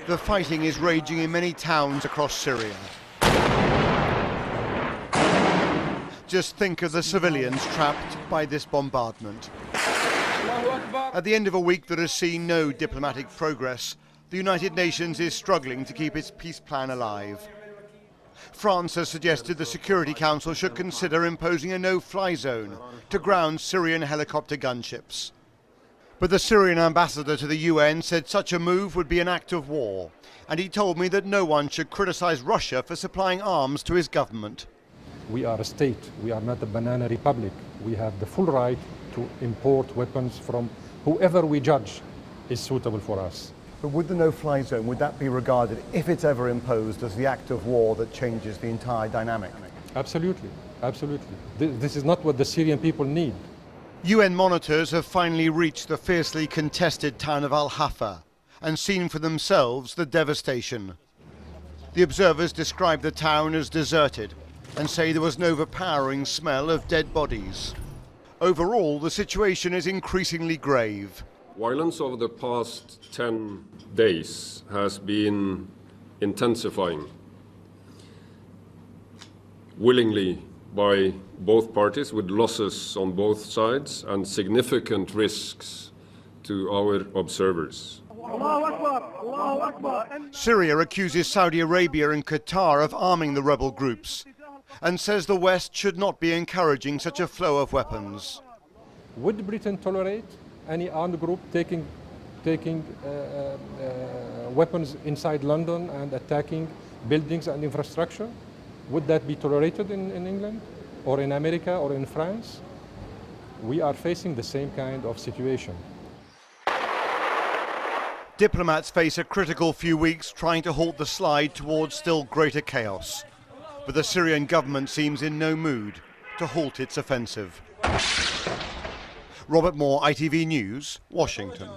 The fighting is raging in many towns across Syria. Just think of the civilians trapped by this bombardment. At the end of a week that has seen no diplomatic progress, the United Nations is struggling to keep its peace plan alive. France has suggested the Security Council should consider imposing a no-fly zone to ground Syrian helicopter gunships. But the Syrian ambassador to the UN said such a move would be an act of war, and he told me that no one should criticize Russia for supplying arms to his government. We are a state, we are not a banana republic. We have the full right to import weapons from whoever we judge is suitable for us. But would the no-fly zone, would that be regarded, if it's ever imposed, as the act of war that changes the entire dynamic? Absolutely, absolutely. This is not what the Syrian people need. UN monitors have finally reached the fiercely contested town of Al-Hafa and seen for themselves the devastation. The observers describe the town as deserted and say there was an overpowering smell of dead bodies. Overall, the situation is increasingly grave. Violence over the past 10 days has been intensifying, willingly by both parties, with losses on both sides and significant risks to our observers. Syria accuses Saudi Arabia and Qatar of arming the rebel groups and says the West should not be encouraging such a flow of weapons. Would Britain tolerate any armed group taking weapons inside London and attacking buildings and infrastructure? Would that be tolerated in England or in America or in France? We are facing the same kind of situation. Diplomats face a critical few weeks trying to halt the slide towards still greater chaos. But the Syrian government seems in no mood to halt its offensive. Robert Moore, ITV News, Washington.